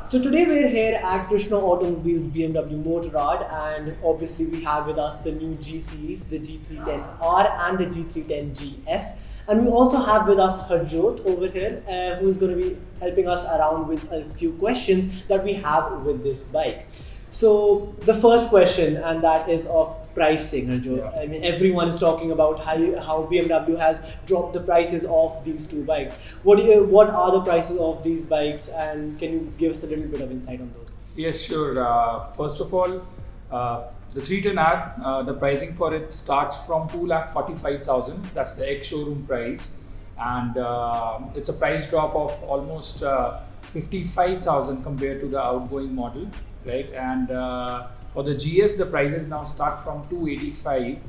So today we're here at Krishna Automobiles BMW Motorrad, and obviously we have with us the new G series, the G310R and the G310GS. And we also have with us Harjot over here, who's going to be helping us around with a few questions that we have with this bike. So the first question, and that is of pricing, Harjot. Yeah. I mean, everyone is talking about how BMW has dropped the prices of these two bikes. What are the prices of these bikes, and can you give us a little bit of insight on those? Yes, sure. First of all, the 310R, the pricing for it starts from 2,45,000. That's the ex-showroom price, and it's a price drop of almost 55,000 compared to the outgoing model, right? And for the GS, the prices now start from 285,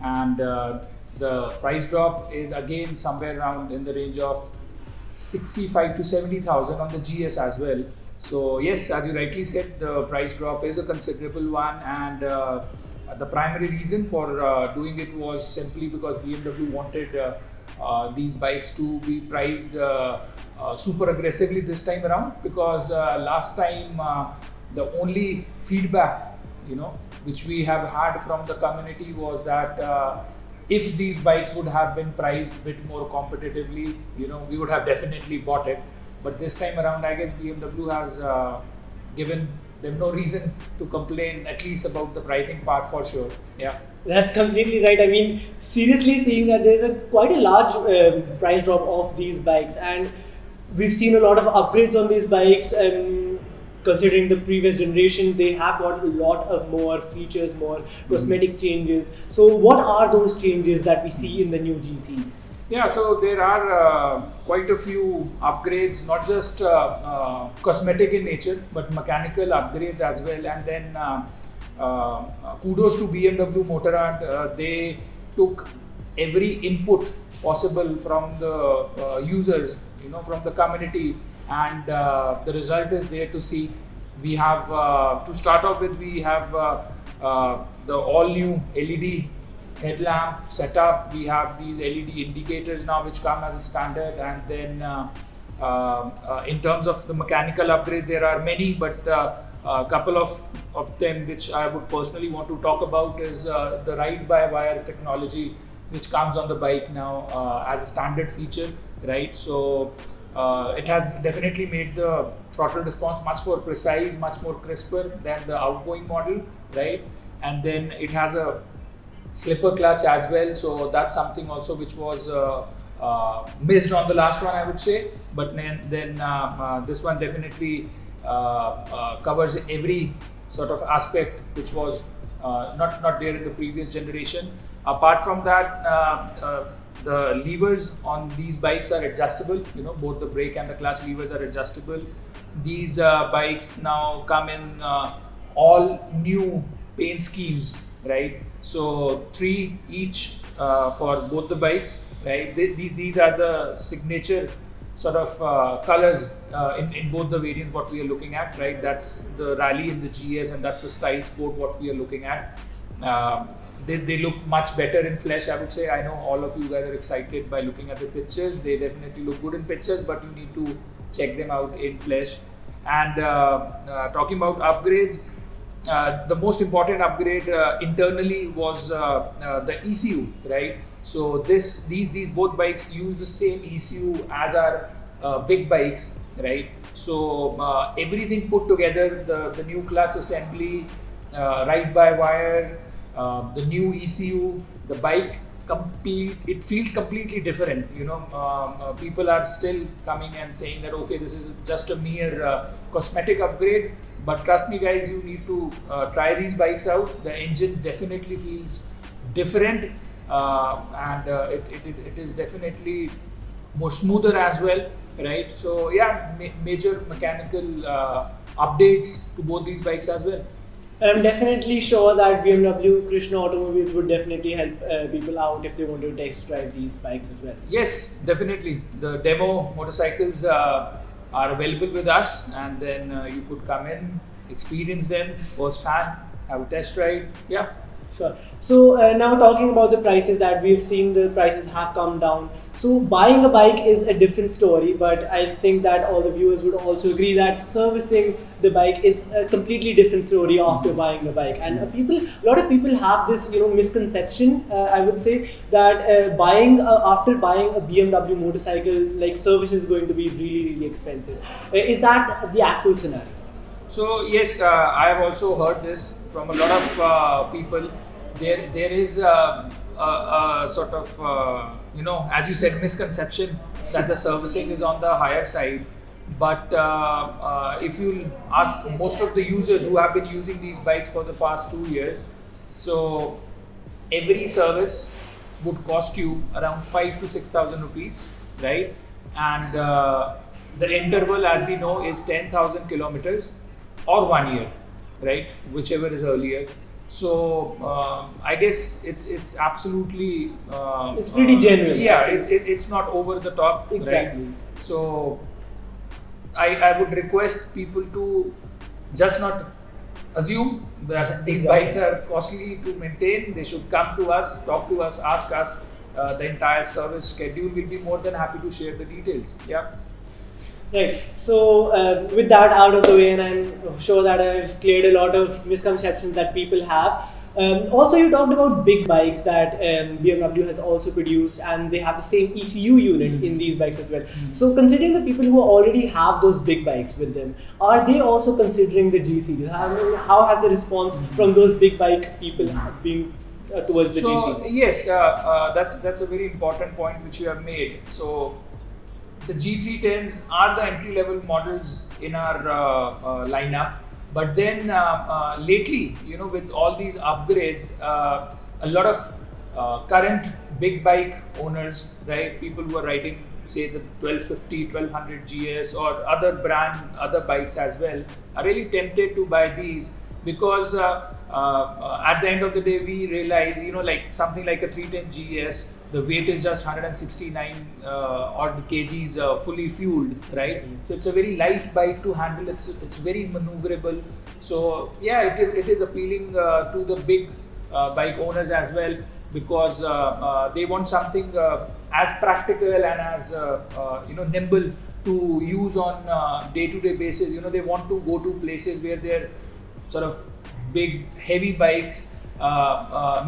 and the price drop is again somewhere around in the range of 65 to 70,000 on the GS as well. So yes, as you rightly said, the price drop is a considerable one, and the primary reason for doing it was simply because BMW wanted these bikes to be priced super aggressively this time around, because last time the only feedback which we have had from the community was that if these bikes would have been priced a bit more competitively, we would have definitely bought it. But this time around, I guess BMW has given them no reason to complain, at least about the pricing part for sure. Yeah. That's completely right. I mean, seriously, seeing that there's quite a large price drop of these bikes, and we've seen a lot of upgrades on these bikes. Considering the previous generation, they have got a lot of more features, more cosmetic changes. So what are those changes that we see in the new G series? Yeah, so there are quite a few upgrades, not just cosmetic in nature, but mechanical upgrades as well. And then kudos to BMW Motorrad. They took every input possible from the users, from the community, and the result is there to see. We have, to start off with, we have the all new LED headlamp setup. We have these LED indicators now which come as a standard, and then in terms of the mechanical upgrades, there are many, but a couple of them which I would personally want to talk about is the ride-by-wire technology which comes on the bike now as a standard feature, right? So it has definitely made the throttle response much more precise, much more crisper than the outgoing model, right? And then it has a slipper clutch as well, so that's something also which was missed on the last one, I would say. But then this one definitely covers every sort of aspect which was not there in the previous generation. Apart from that, the levers on these bikes are adjustable. Both the brake and the clutch levers are adjustable. These bikes now come in all new paint schemes, right? So 3 each for both the bikes, right? These are the signature sort of colors in both the variants what we are looking at, right? That's the Rally in the GS, and that's the Style Sport what we are looking at. They look much better in flesh, I would say. I know all of you guys are excited by looking at the pictures. They definitely look good in pictures, but you need to check them out in flesh. And talking about upgrades, the most important upgrade internally was the ECU, right? So these both bikes use the same ECU as our big bikes, right? So everything put together, the new clutch assembly, ride-by-wire, the new ECU, the bike it feels completely different. People are still coming and saying that okay, this is just a mere cosmetic upgrade, but trust me guys, you need to try these bikes out. The engine definitely feels different, and it is definitely more smoother as well, right? So yeah, major mechanical updates to both these bikes as well. And I'm definitely sure that BMW Krishna Automobiles would definitely help people out if they want to test drive these bikes as well. Yes, definitely. The demo motorcycles are available with us, and then you could come in, experience them firsthand, have a test ride. Yeah. Sure. So now talking about the prices that we've seen, the prices have come down. So buying a bike is a different story, but I think that all the viewers would also agree that servicing the bike is a completely different story after buying the bike. And a lot of people have this, misconception. I would say that after buying a BMW motorcycle, like service is going to be really, really expensive. Is that the actual scenario? So yes, I have also heard this from a lot of people. There is a sort of as you said, misconception that the servicing is on the higher side. But if you ask most of the users who have been using these bikes for the past 2 years, so every service would cost you around 5 to 6,000 rupees, right? And the interval, as we know, is 10,000 kilometers or 1 year, right? Whichever is earlier. So I guess it's absolutely It's pretty genuine. yeah, it's not over the top, Exactly. right? So I would request people to just not assume that these Exactly. bikes are costly to maintain. They should come to us, talk to us, ask us. The entire service schedule, will be more than happy to share the details. Yeah. Right. So with that out of the way, and I'm sure that I've cleared a lot of misconceptions that people have. Also, you talked about big bikes that BMW has also produced, and they have the same ECU unit in these bikes as well. So, considering the people who already have those big bikes with them, are they also considering the G series? How has the response from those big bike people been towards the G So series? yes, that's a very important point which you have made. So the G310s are the entry level models in our lineup. But then lately, with all these upgrades, a lot of current big bike owners, right, people who are riding, say, the 1250, 1200 GS or other bikes as well, are really tempted to buy these because at the end of the day, we realize, like something like a 310 GS, the weight is just 169 odd kgs fully fueled, right? So it's a very light bike to handle. It's very maneuverable. So yeah, it is appealing to the big bike owners as well, because they want something as practical and as nimble to use on day-to-day basis. They want to go to places where they're sort of big heavy bikes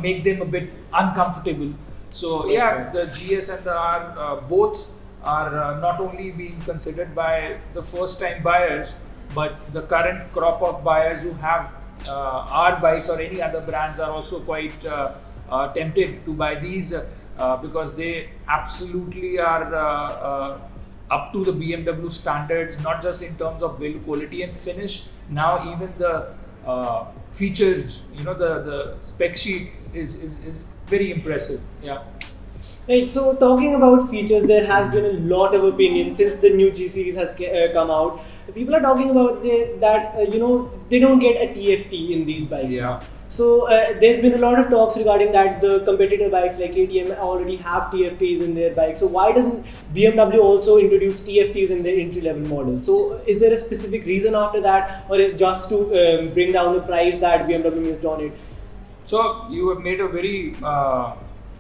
make them a bit uncomfortable. So yeah, the GS and the R both are not only being considered by the first time buyers, but the current crop of buyers who have R bikes or any other brands are also quite tempted to buy these because they absolutely are up to the BMW standards, not just in terms of build quality and finish. Now even the features, the spec sheet is very impressive. Yeah. Right, so talking about features, there has been a lot of opinion since the new G series has come out. People are talking about that they don't get a TFT in these bikes now. So there's been a lot of talks regarding that the competitor bikes like KTM already have TFTs in their bikes. So why doesn't BMW also introduce TFTs in their entry level models? So is there a specific reason after that, or is it just to bring down the price that BMW missed on it? So you have made a very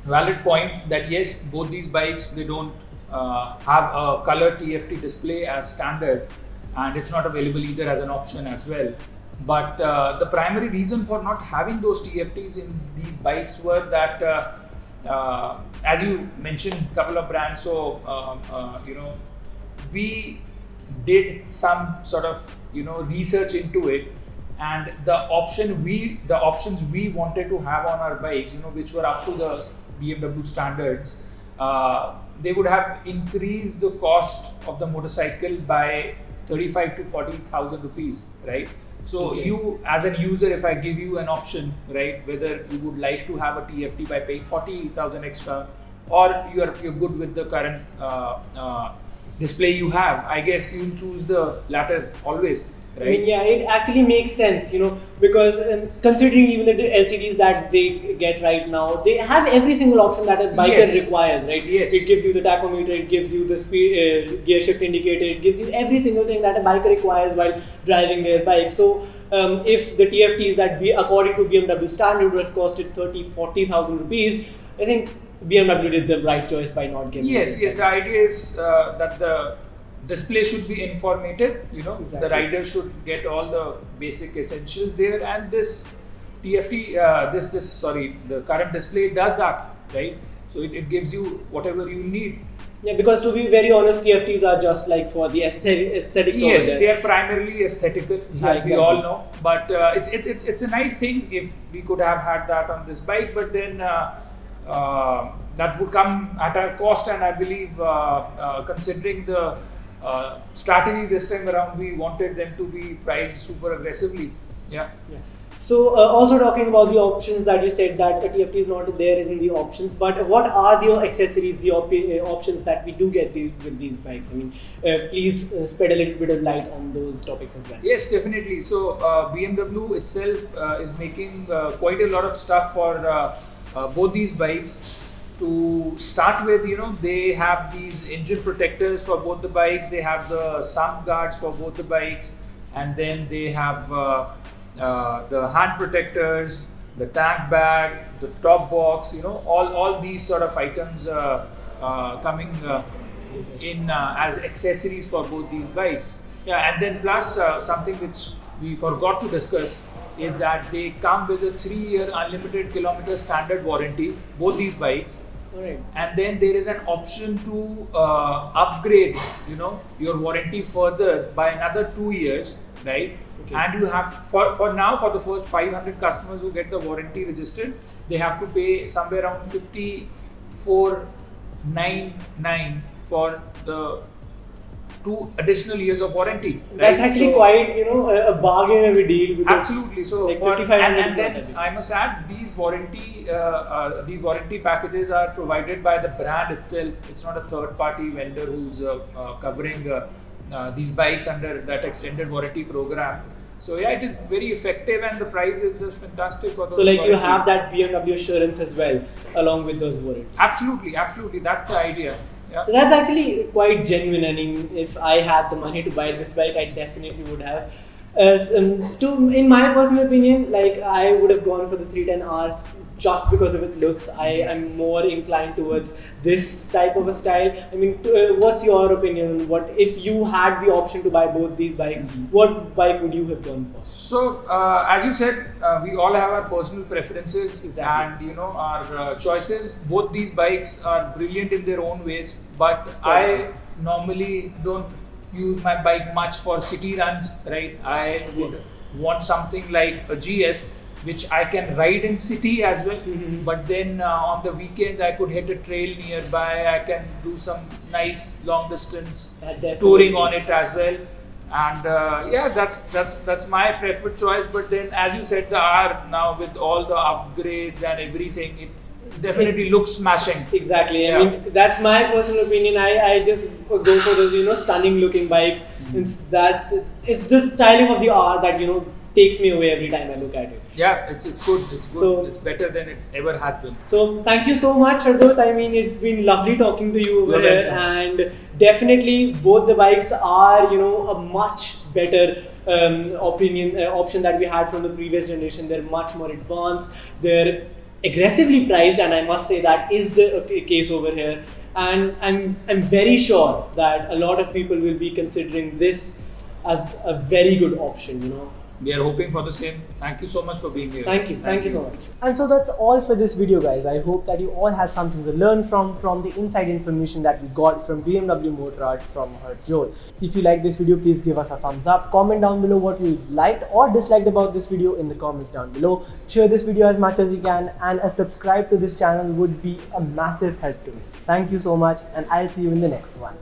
valid point that yes, both these bikes, they don't have a color TFT display as standard, and it's not available either as an option as well. But the primary reason for not having those TFTs in these bikes were that, as you mentioned, a couple of brands. So we did some sort of research into it, and the options we wanted to have on our bikes, which were up to the BMW standards, they would have increased the cost of the motorcycle by 35 to 40,000 rupees, right? So you, as an user, if I give you an option, right, whether you would like to have a TFT by paying 40,000 extra, or you're good with the current display you have, I guess you'll choose the latter always, I mean, yeah, it actually makes sense, because considering even the LCDs that they get right now, they have every single option that a biker Yes. requires, right? Yes. It gives you the tachometer, it gives you the speed, gear shift indicator, it gives you every single thing that a biker requires while driving their bike. So, if the TFTs that be according to BMW standard would have costed 30,000-40,000 rupees, I think BMW did the right choice by not giving. Yes, this. the idea is that the display should be informative. Exactly. The rider should get all the basic essentials there, and this TFT, the current display does that, right? So it gives you whatever you need. Yeah, because to be very honest, TFTs are just like for the aesthetics. Yes, over there. they are primarily aesthetical, Yeah, as we all know. But it's a nice thing if we could have had that on this bike. But then that would come at a cost, and I believe considering the strategy this time around, we wanted them to be priced super aggressively. Yeah. So also talking about the options that you said that a TFT is not there in the options, but what are the accessories, the options that we do get with these bikes? I mean, please spread a little bit of light on those topics as well. Yes, definitely. So BMW itself is making quite a lot of stuff for both these bikes. To start with, they have these engine protectors for both the bikes. They have the sump guards for both the bikes, and then they have the hand protectors, the tank bag, the top box. All these sort of items coming in as accessories for both these bikes. Yeah, and then plus something which we forgot to discuss is that they come with a 3-year unlimited kilometer standard warranty, both these bikes. Alright. And then there is an option to upgrade, your warranty further by another 2 years, right? Okay. And you have for now, for the first 500 customers who get the warranty registered, they have to pay somewhere around 54,999 for the 2 additional years of warranty. That's right? actually So- quite a bargain of a deal. Because Absolutely. So like for, 5,500 is and not then that big. I must add, these warranty packages are provided by the brand itself. It's not a third-party vendor who's covering these bikes under that extended warranty program. So yeah, it is very effective, and the price is just fantastic for the. So like you warranty. have that BMW assurance as well along with those warranties. Absolutely. That's the idea. Yeah. So that's actually quite genuine. I mean, if I had the money to buy this bike, I definitely would have. In my personal opinion, like I would have gone for the 310Rs just because of its looks. I am more inclined towards this type of a style. I mean, what's your opinion? What if you had the option to buy both these bikes? What bike would you have gone for? So, as you said, we all have our personal preferences. Exactly. And our choices. Both these bikes are brilliant in their own ways, but I normally don't use my bike much for city runs, right? I would want something like a GS, which I can ride in city as well. Mhm. But then on the weekends, I could hit a trail nearby. I can do some nice long distance That definitely- touring on it as well. And that's my preferred choice. But then, as you said, the R now with all the upgrades and everything, it definitely looks smashing. Exactly. I Yeah. mean, that's my personal opinion. I just go for those, stunning looking bikes. It's this styling of the R that, takes me away every time I look at it. Yeah, it's good. It's good. So- It's better than it ever has been. So thank you so much, Hardot. I mean, it's been lovely talking to you over You're here, welcome. and definitely both the bikes are, a much better option that we had from the previous generation. They're much more advanced. They're aggressively priced, and I must say that is the case over here. And I'm very sure that a lot of people will be considering this as a very good option. We are hoping for the same. Thank you so much for being here. Thank you so much. And so that's all for this video, guys. I hope that you all had something to learn from the inside information that we got from BMW Motorrad from Harjot. If you like this video, please give us a thumbs up. Comment down below what you liked or disliked about this video in the comments down below. Share this video as much as you can, and a subscribe to this channel would be a massive help to me. Thank you so much, and I'll see you in the next one.